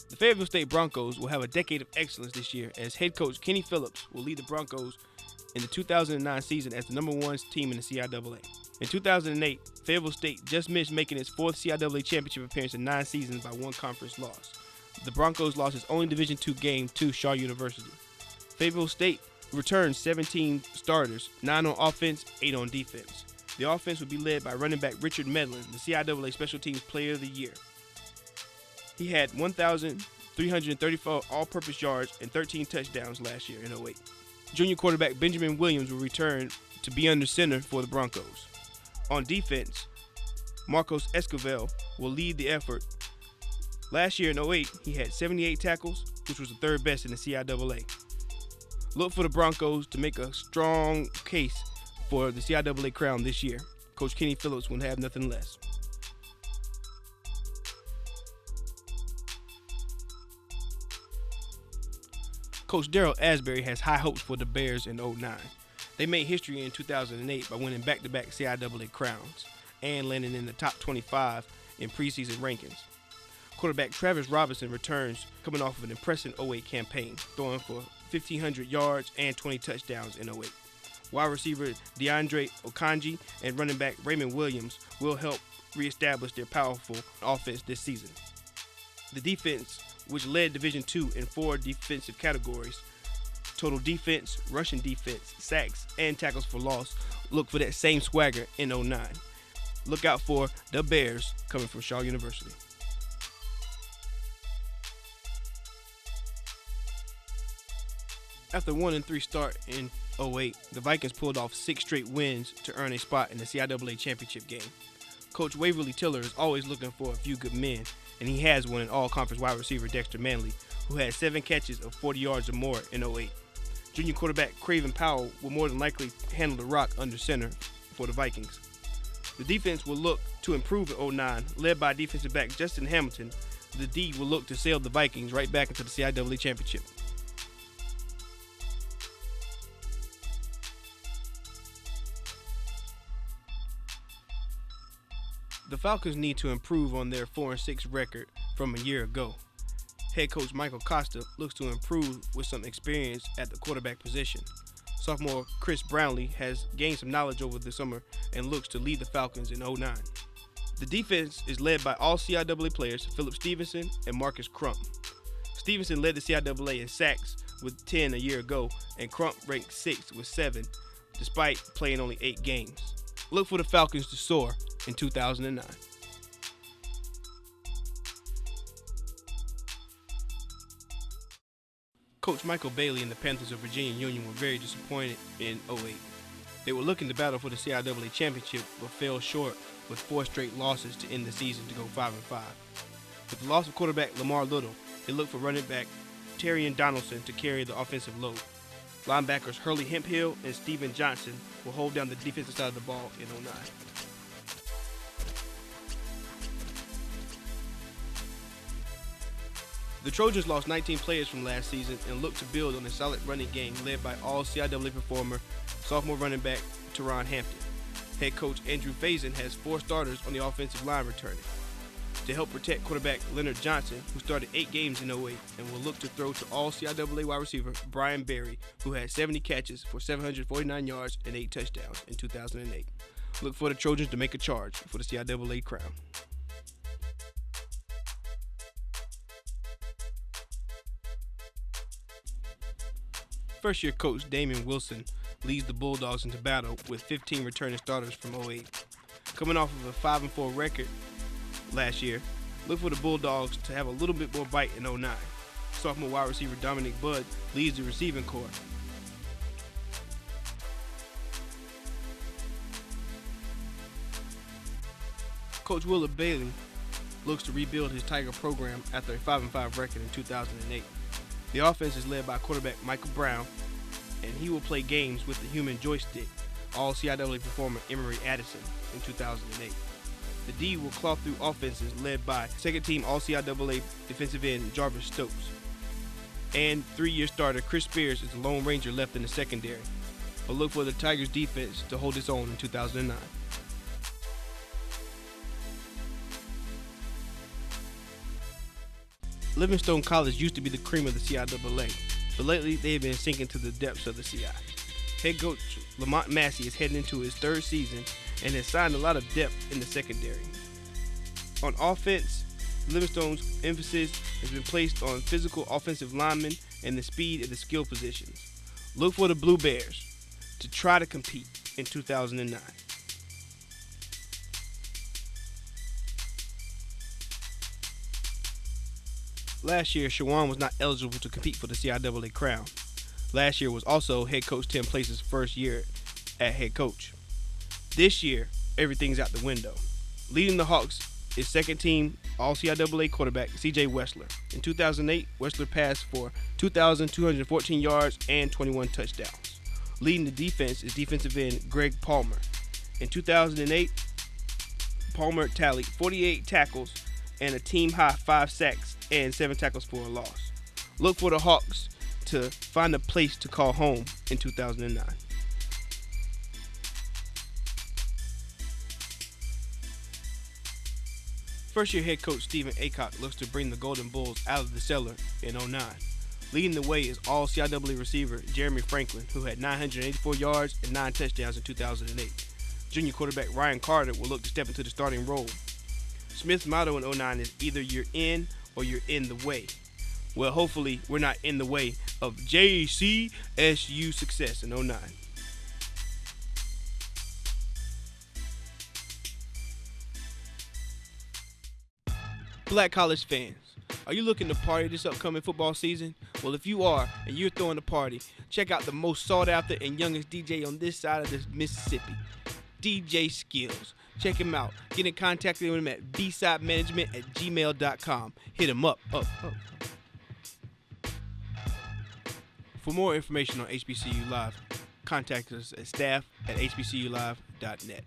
The Fayetteville State Broncos will have a decade of excellence this year as head coach Kenny Phillips will lead the Broncos in the 2009 season as the #1 team in the CIAA. In 2008, Fayetteville State just missed making its 4th CIAA championship appearance in 9 seasons by 1 conference loss. The Broncos lost its only Division II game to Shaw University. Fayetteville State returned 17 starters, 9 on offense, 8 on defense. The offense would be led by running back Richard Medlin, the CIAA Special Teams Player of the Year. He had 1,334 all-purpose yards and 13 touchdowns last year in 2008. Junior quarterback Benjamin Williams will return to be under center for the Broncos. On defense, Marcos Esquivel will lead the effort. Last year in 2008, he had 78 tackles, which was the 3rd best in the CIAA. Look for the Broncos to make a strong case for the CIAA crown this year. Coach Kenny Phillips will have nothing less. Coach Darrell Asbury has high hopes for the Bears in 2009. They made history in 2008 by winning back-to-back CIAA crowns and landing in the top 25 in preseason rankings. Quarterback Travis Robinson returns, coming off of an impressive 2008 campaign, throwing for 1,500 yards and 20 touchdowns in 2008. Wide receiver DeAndre Okanji and running back Raymond Williams will help reestablish their powerful offense this season. The defense, which led Division II in 4 defensive categories, total defense, rushing defense, sacks, and tackles for loss, look for that same swagger in 2009. Look out for the Bears coming from Shaw University. After a 1-3 start in 2008, the Vikings pulled off 6 straight wins to earn a spot in the CIAA championship game. Coach Waverly Tiller is always looking for a few good men, and he has one in all-conference wide receiver Dexter Manley, who had 7 catches of 40 yards or more in 2008. Junior quarterback Craven Powell will more than likely handle the rock under center for the Vikings. The defense will look to improve in 2009, led by defensive back Justin Hamilton. The D will look to sail the Vikings right back into the CIAA championship. The Falcons need to improve on their 4-6 record from a year ago. Head coach Michael Costa looks to improve with some experience at the quarterback position. Sophomore Chris Brownlee has gained some knowledge over the summer and looks to lead the Falcons in 2009. The defense is led by all CIAA players Philip Stevenson and Marcus Crump. Stevenson led the CIAA in sacks with 10 a year ago, and Crump ranked 6th with 7, despite playing only 8 games. Look for the Falcons to soar in 2009. Coach Michael Bailey and the Panthers of Virginia Union were very disappointed in 2008. They were looking to battle for the CIAA championship, but fell short with 4 straight losses to end the season to go 5-5. With the loss of quarterback Lamar Little, they looked for running back Terrion Donaldson to carry the offensive load. Linebackers Hurley Hemphill and Steven Johnson will hold down the defensive side of the ball in 2009. The Trojans lost 19 players from last season and look to build on a solid running game led by all CIAA performer, sophomore running back Teron Hampton. Head coach Andrew Faison has 4 starters on the offensive line returning. To help protect quarterback Leonard Johnson, who started 8 games in 2008 and will look to throw to all CIAA wide receiver Brian Berry, who had 70 catches for 749 yards and 8 touchdowns in 2008. Look for the Trojans to make a charge for the CIAA crown. First-year coach Damon Wilson leads the Bulldogs into battle with 15 returning starters from 2008. Coming off of a 5-4 record last year, look for the Bulldogs to have a little bit more bite in 2009. Sophomore wide receiver Dominic Budd leads the receiving corps. Coach Willard Bailey looks to rebuild his Tiger program after a 5-5 record in 2008. The offense is led by quarterback Michael Brown, and he will play games with the human joystick, all CIAA performer Emory Addison in 2008. The D will claw through offenses led by second-team All-CIAA defensive end Jarvis Stokes. And 3-year starter Chris Spears is the Lone Ranger left in the secondary. But look for the Tigers defense to hold its own in 2009. Livingstone College used to be the cream of the CIAA, but lately they've been sinking to the depths of the CI. Head coach Lamont Massey is heading into his third season and has signed a lot of depth in the secondary. On offense, Livingstone's emphasis has been placed on physical offensive linemen and the speed at the skill positions. Look for the Blue Bears to try to compete in 2009. Last year, Shawan was not eligible to compete for the CIAA crown. Last year was also head coach Tim Place's first year at head coach. This year, everything's out the window. Leading the Hawks is second team All-CIAA quarterback C.J. Wessler. In 2008, Wessler passed for 2,214 yards and 21 touchdowns. Leading the defense is defensive end Greg Palmer. In 2008, Palmer tallied 48 tackles and a team-high 5 sacks and 7 tackles for a loss. Look for the Hawks to find a place to call home in 2009. First-year head coach Stephen Aycock looks to bring the Golden Bulls out of the cellar in 2009. Leading the way is All-CIAA receiver Jeremy Franklin, who had 984 yards and 9 touchdowns in 2008. Junior quarterback Ryan Carter will look to step into the starting role. Smith's motto in 2009 is either you're in or you're in the way. Well, hopefully we're not in the way of JCSU success in 2009. Black college fans, are you looking to party this upcoming football season? Well, if you are and you're throwing a party, check out the most sought after and youngest DJ on this side of the Mississippi, DJ Skills. Check him out. Get in contact with him at bsidemanagement@gmail.com. Hit him up. For more information on HBCU Live, contact us at staff@hbculive.net.